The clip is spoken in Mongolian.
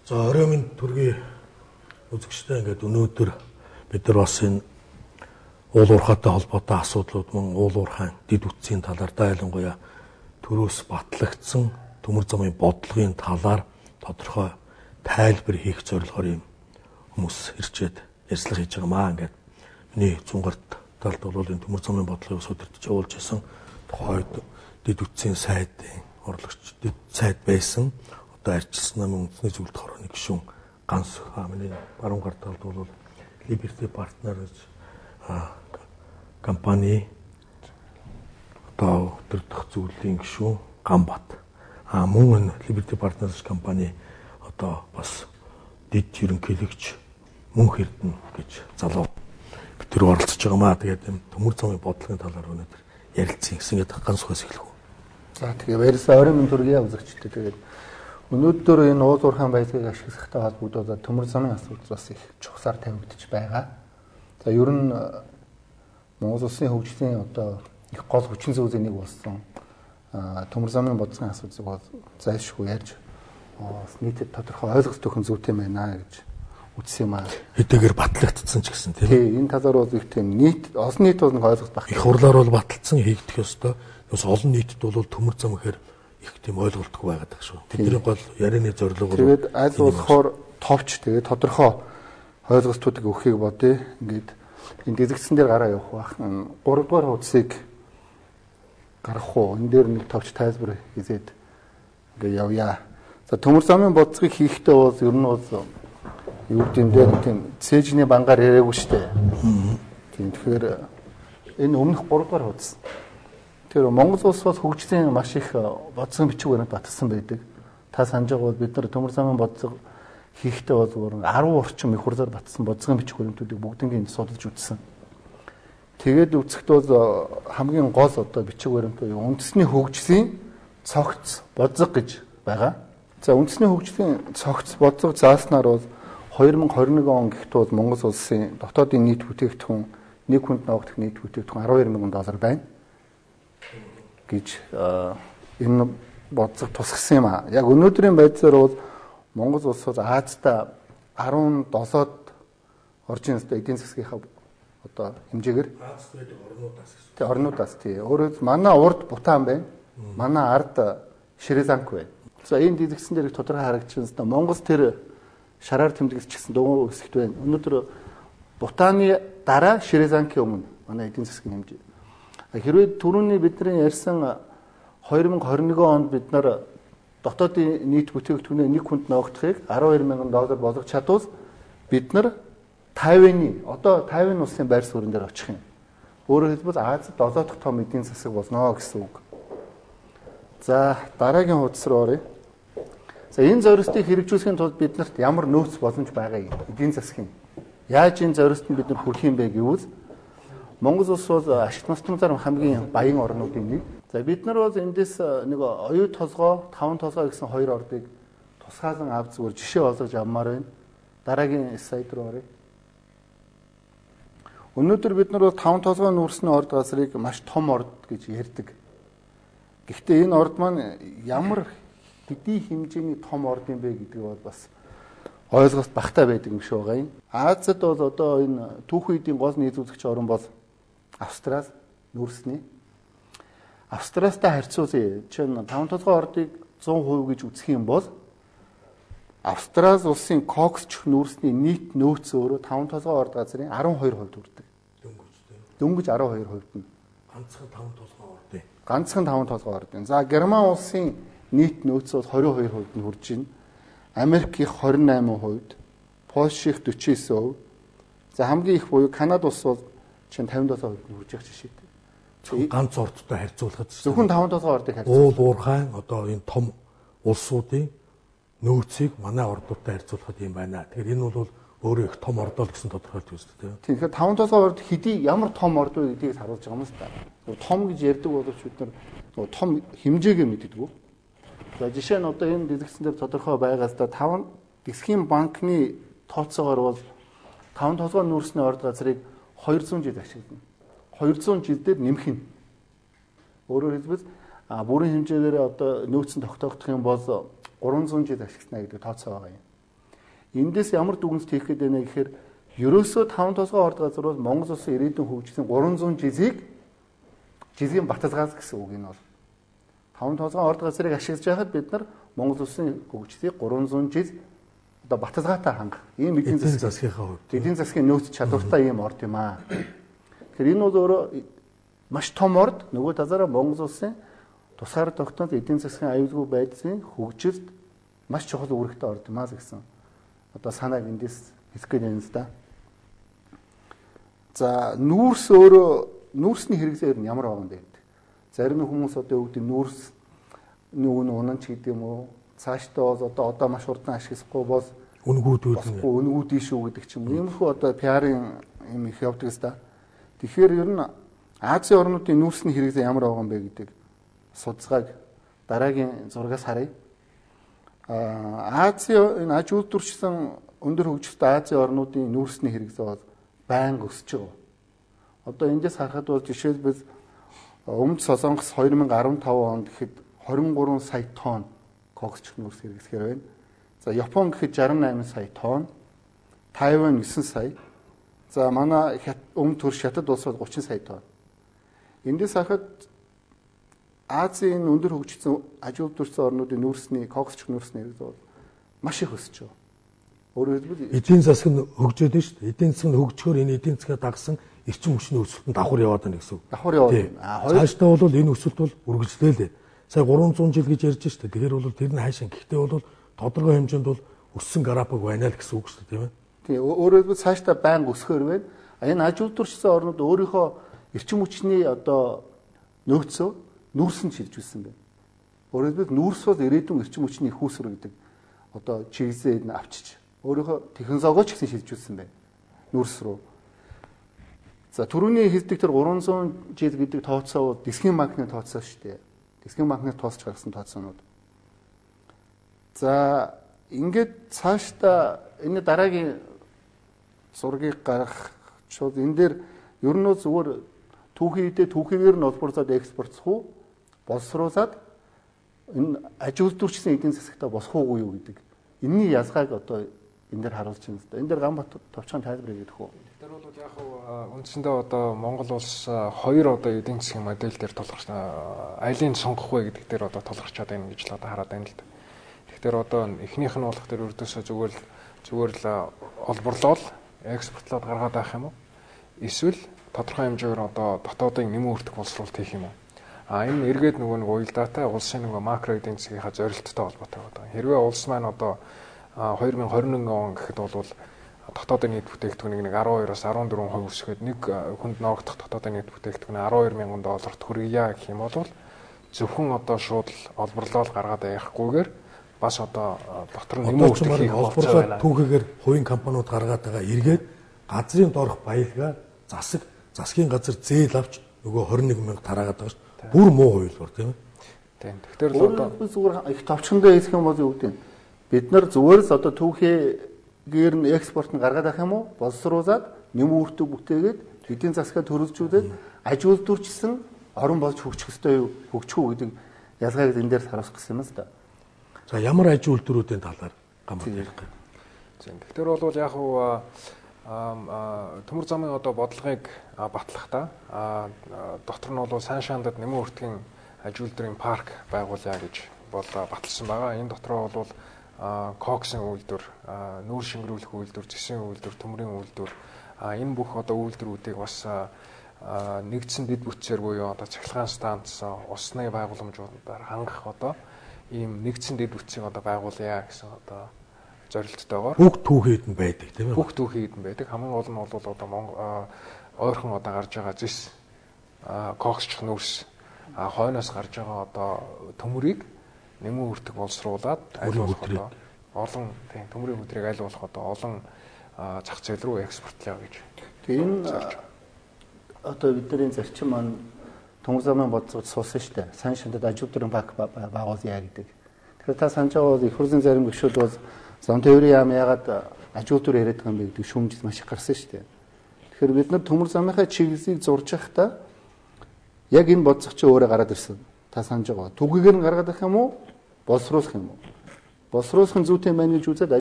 За орой минь төргийн үзэгчтэй ингээд өнөөдөр бид нар бас энэ уул уурхайтай холбоотой асуудлууд мөн уул уурхайн дид үтсийн талаар ялангуяа төрөөс батлагдсан төмөр замын бодлогын талаар тодорхой тайлбар хийх зорилгоор юм хүмүүс ирчээд ярьцлага хийж байгаа маа ингээд миний зунгарт талд бол энэ төмөр замын бодлогыг судалж явуулж исэн тухайд дид үтсийн сайдын орлогч дид сайд байсан одоо арчилсан намын үндэсний зөвлөлт хорооны гишүүн ганс миний баруун гарт талд бол Liberty Partner гэж компани одоо өдөрдох зөвлөлийн гишүүн Ганбат мөн Liberty Partners компани одоо бас дид ерөнхийлөгч мөнх Эрдэнэ гэж залуу бид тэр оролцож байгаа маа. Тэгээд юм төмөр замын бодлогын талаар өнөөдөр ярилцсан гэсэн гэдэг ганц ухаас эхлэх үү. За тэгээ баярлалаа орой минь төргийн үзэгчтэй. Тэгээд өнөөдөр энэ уул уурхайн баялагийг ашиглахтай холбогдоод төмөр замын асуудал бас их чухсаар тавигдчих байгаа. За ер нь Монгол улсын хөгжлийн одоо их гол хүчин зүйлсийн нэг болсон төмөр замын бодлогын асуудлыг бол зайлшгүй ярьж нийтэд тодорхой ойлголт өгөх зүйтэй байна гэж үзсэн юм аа. Хэдийгээр батлагдсан ч гэсэн тийм энэ талаар бол их тийм нийт олон нийт бол нэг ойлголт багт. Их хурлаар бол батлагдсан хийгдэх ёстой. Бас олон нийтэд бол төмөр зам гэхээр их тийм ойлголтгүй байгаад байгаа шүү. Тэдний гол ярианы зорилго бол тэгээд аль болохоор товч тэгээд тодорхой ойлголтуудыг өгөхийг бодъё. Ингээд энэ дэлгэцэн дээр гараа явах бах. 3 дугаар хуудсыг гаргах уу? Энэ дээр нэг товч тайлбар хийгээд ингээд явъя. За төмөр замын бодлогыг хийхдээ бол ер нь бол юу гэдэм дээр тийм цээжний бангаар яриаггүй шүү дээ. Тийм тэгэхээр энэ өмнөх 3 дугаар хуудас. Тэр Монгол улс бол хөгжлийн маш их бодлогын бичиг баримт баталсан байдаг. Та санаж байгаа бол бид нар төмөр замын бодлого хийхдээ бол 10 орчим их хурлаар батсан бодлогын бичиг баримтуудыг бүгднийг судалж үзсэн. Тэгээд үзэхэд бол хамгийн гол одоо бичиг баримт үндэсний хөгжлийн цогц бодлого гэж байгаа. За үндэсний хөгжлийн цогц бодлого зааснаар бол 2021 он гэхдээ бол Монгол улсын дотоодын нийт бүтээгдэхүүн нэг хүнд ногдох нийт бүтээгдэхүүн $12,000 байна гэж энэ бодлого тусгасан юм аа. Яг өнөөдрийн байдлаар бол Монгол улс бол Азиада 17-д оржин өстой эдийн засгийнхаа одоо хэмжээгээр Азиад орнуудаас гэсэн. Тэ орнуудаас тий. Өөрөөр манай урд Бутан байна. Манай ард Шри-Ланка байна. За энэ дэлгэцэн дээр их тодорхой харагдчихсан. Монгол тэр шараар тэмдэглэжчихсэн дугуй хэсэгт байна. Өнөөдөр Бутаны дараа Шри-Ланкийн өмнө манай эдийн засгийн хэмжээ. Хэрвээ түрүүний бидний ярьсан 2021 онд бид нар дотоодын нийт бүтээгдэхүүнээ нэг хүнд ногдохыг $12,000 болгож чадвал бид нар Тайваны одоо Тайван улсын байр суурин дээр очих юм. Өөрөөр хэлбэл Азид 7 дахь том эдийн засаг болно гэсэн үг. За дараагийн хуудас руу оръё. За энэ зорилтыг хэрэгжүүлэхийн тулд биднэрт ямар нөөц боломж байгаа юм? Эдийн засгийн. Яаж энэ зорилтод бид нар хүрэх юм бэ гэвэл Монгол улс бол ашигт мастмаар хамгийн баян орнуудын нэг. За бид нар бол эндээс нэг оюу толгой, 5 толгой гэсэн 2 ордыг тусгаалan авч зүгээр жишээ олгож авмаар байна. Дараагийн слайд руу оръё. Өнөөдөр бид нар бол 5 толгой нүүрсний орд газрыг маш том орд гэж ярьдаг. Гэхдээ энэ орд маань ямар хэдий хэмжээний том орд юм бэ гэдэг бол бас ойлголт багтаа байдаг юм шиг байгаа юм. Азид бол одоо энэ түүхэн эдийн гол нийлүүлэгч орн бол Австрал нүүрсний. Австралтай харьцуулъя. Жишээ нь 5 толгой ордыг 100% гэж үзэх юм бол Австрал улсын Коксч нүүрсний нийт нөөц өөрөө 5 толгой орд газрын 12% хүрдэг. Дөнгөж 12% нь. Ганцхан 5 толгой орд. Ганцхан 5 толгой орд. За Герман улсын нийт нөөц бол 22% нь хүрж байна. Америкийн 28%, Польшийн 49%. За хамгийн их буюу Канада улс бол чинь 57% нь хүрж байгаа жишээтэй. Ганц ордтой харьцуулахад зөвхөн 5 толгой ордыг харьцуулах. Уул уурхайн одоо энэ том улсуудын нөөцийг манай ордуудтай харьцуулахад юм байна. Тэгэхээр энэ бол өөрөө их том ордоо л гэсэн тодорхойлт үүсдэг тийм. Тэгэхээр 5 толгой орд хэдий ямар том орд вэ гэдгийг харуулж байгаа юм л та. Том гэж ярьдаг боловч бид нар том хэмжээгээ мэддэг. За жишээ нь одоо энэ дэлгэцэн дээр тодорхой байгаас да 5 Дэлхийн банкны тооцоогоор бол 5 толгой нүүрсний орд газрыг 200 жил ашиглана. 200 жил дээр нэмэх нь. Өөрөөр хэлбэл бүрэн хэмжээгээр одоо нөөцөнд тогтоогдох юм бол 300 жил ашиглана гэдэг тооцоо байгаа юм. Эндээс ямар дүгнэлт хийх гээд байна гэхээр ерөөсөө 5 толгой орд газар бол Монгол улсын ирээдүйн хөгжлийн 300 жилийн баталгаас гэсэн үг энэ бол. 5 толгой орд газрыг ашиглаж байхад бид нар Монгол улсын хөгжлийг 300 жил одоо баталгаатай хангах ийм эдийн засгийнхаа хувьд эдийн засгийн нөөц чадвартай ийм орд юм аа. Тэгэхээр энэ бол өөрөө маш том орд, нөгөө талаараа Монгол улсын тусгаар тогтнол эдийн засгийн аюулгүй байдлын хөгжилд маш чухал үүрэгтэй орд юм аа гэсэн одоо санааг эндээс хэлэх гээд байна л да. За нүүрс өөрөө нүүрсний хэрэглээр нь ямар байгаа юм бэ гэдэг. Зарим хүмүүс одоо юу гэдэг нүүрс нүгэн унанч гэдэг юм уу? Цаашдаа бол одоо маш хурдан ашиглахгүй бол үнгүүд шүү гэдэг ч юм. Иймэрхүү одоо пиарын юм их явдаг л да. Тэгэхээр ер нь Азийн орнуудын нүүрсний хэрэглээ ямар байгаа юм бэ гэдэг судалгааг дараагийн зургаас харъя. Азийн энэ аж үйлдвэрчсэн өндөр хөгжилтэй Азийн орнуудын нүүрсний хэрэглээ бол байнга өсөж байгаа. Одоо эндээс харахад бол жишээлбэл Өмнөд Солонгос 2015 онд гэхэд 23 сая тонн коксч нүүрс хэрэглэхээр байна. За Япон гэхэд 68 сая тонн, Тайвань 9 сая. За манай өмнөд хөрш хятад улс бол 30 сая тонн. Эндээс харахад Азийн өндөр хөгжсөн аж үйлдвэрчсэн орнуудын нүүрсний коксч нүүрсний хэрэглээ бол маш их өсөж байгаа. Өөрөөр хэлбэл эдийн засаг нь хөгжөөд байна шүү дээ. Эдийн засаг нь хөгжөхөөр энэ эдийн засгаа дагсан эрчим хүчний өсөлт нь давхар яваад байна гэсэн үг. Давхар яваад байна. Цаашдаа бол энэ өсөлт бол үргэлжлээлээ. Сая 300 жил гэж ярьж шүү дээ. Тэгэхээр бол тэр нь хайшин. Гэхдээ бол тодорхой хэмжээнд бол өссөн график байна л гэсэн үг шүү дээ, тийм ээ. Тийм. Өөрөөр хэлбэл цаашдаа байнга өсөхөр байна. Энэ аж үйлдвэрчсэн орнууд өөрийнхөө эрчим хүчний одоо нөөцөө нүүрсэн шилжүүлсэн байна. Өөрөөр хэлбэл нүүрс бол ирээдүйн эрчим хүчний их үүсвэр гэдэг одоо чиглэлээ энэ авчиж өөрийнхөө технологио ч гэсэн шилжүүлсэн байна. Нүүрс рүү. За түрүүний хэлдэг тэр 300 жил гэдэг тооцоо бол Дэсгийн банкны тооцоо шүү дээ. Дэсгийн банкны тооцож гаргасан тооцоонууд. За ингээд цаашдаа энэ дараагийн зургийг гаргахчвал энэ дээр ер нь зүгээр түүхийгээр нь олборлоод экспортлох уу, боловсруулад энэ аж үйлдвэрчсэн эдийн засагтаа босох уугүй юу гэдэг. Энэний ялгааг одоо энэ дээр харуулж байна л да. Энэ дээр Ганбат товчхон тайлбар хийгээд өгөх үү. Тэр бол яг үндсэндээ одоо Монгол улс хоёр одоо эдийн засгийн модель дээр тулгарч алийг сонгох вэ гэдэг дээр одоо тулгарчаад байна гэж л одоо хараад байна л да. Тэгэхээр одоо эхнийх нь болох тэр өрдөөсөө зүгээр л олборлол экспортлоод гаргаад авах юм уу? Эсвэл тодорхой хэмжээгээр одоо дотоодын нэмэн хүртэх боловсруулалт хийх юм уу? Энэ эргээд нэг уялдаатай улсын макро эдийн засгийнхаа зорилттой холбоотой байна. Хэрвээ улс маань одоо 2021 он гэхэд бол дотоодын нийт бүтээгдэхүүнийг 12-аас 14% өсгөхөд нэг хүнд ногдох дотоодын нийт бүтээгдэхүүн 12,000 долларт хүргье гэх юм бол зөвхөн одоо шууд олборлол гаргаад яахгүйгээр бас одоо дотор нь нэмэн хүртэх хийх болцоо байна. Түүхээр хувийн компаниуд гаргаад байгаа эргээд газрын доорх баялгаа засгийн газар зээл авч нөгөө 21,000 тараагаад байгаа шүү. Бүр муу хувилбар тийм ээ. Тийм. Тэгэхээр л одоо зүгээр их товчхондоо хэлэх юм бол юу гэдэг нь бид нар зүгээр л одоо түүхээр нь экспорт нь гаргаад авах юм уу? Боловсруулад нэмэн үртэг бүтээгээд эдийн засгаа төрөлжүүлээд аж үйлдвэрчсэн орон болж хөгжих ёстой юу? Хөгжих үү гэдэг ялгааг энэ дээр харуулах гэсэн юм л да. За ямар аж үйлдвэрүүдийн талаар Ганбат ярих гээд. Тэгэхээр бол яг төмөр замын одоо бодлогыг батлахдаа дотор нь бол сайн шаандад нэмэн хүртгийн аж үйлдвэрийн парк байгуулъя гэж бол баталсан байгаа. Энэ дотроо бол коксын үйлдвэр, нүүр шингэрүүлэх үйлдвэр, зэсийн үйлдвэр, төмрийн үйлдвэр энэ бүх одоо үйлдвэрүүдийг бас нэгдсэн дэд бүтцээр буюу одоо цахилгаан станц, усны байгууламжуудаар хангах одоо ийм нэгдсэн дэд бүтцийг одоо байгуулъя гэсэн одоо зорилттойгоор бүх түүхийд нь байдаг тийм ээ. Бүх түүхийд нь байдаг. Хамгийн гол нь бол одоо ойрхон одоо гарч байгаа зэс коксч нүүрс хойноос гарч байгаа одоо төмрийг нэмэн хүртэх боловсруулад аль болох одоо олон тийм төмрийн хөдрийг аль болох одоо олон зах зээл рүү экспортлоё гэж. Тэгээ энэ одоо бидний зарчим маань төмөр замын бодлогод суусан шүү дээ. Сайн шандад аж үйлдвэрийн банк байгуулъя гэдэг. Тэгэхээр та санаж байгаа бол их хурлын зарим гишүүд бол зам тээврийн яам ягаад аж үйлдвэр яриад байгаа юм бэ гэдэг шүүмжил маш их гарсан шүү дээ. Тэгэхээр бид нар төмөр замынхаа чиглэлийг зурж байхдаа яг энэ бодлого чи өөрөө гараад ирсэн. Та санаж байгаа. Түгээр нь гаргаад авах юм уу? Боловсруулах юм уу? Боловсруулахын зүйтэй байна гэж үзээд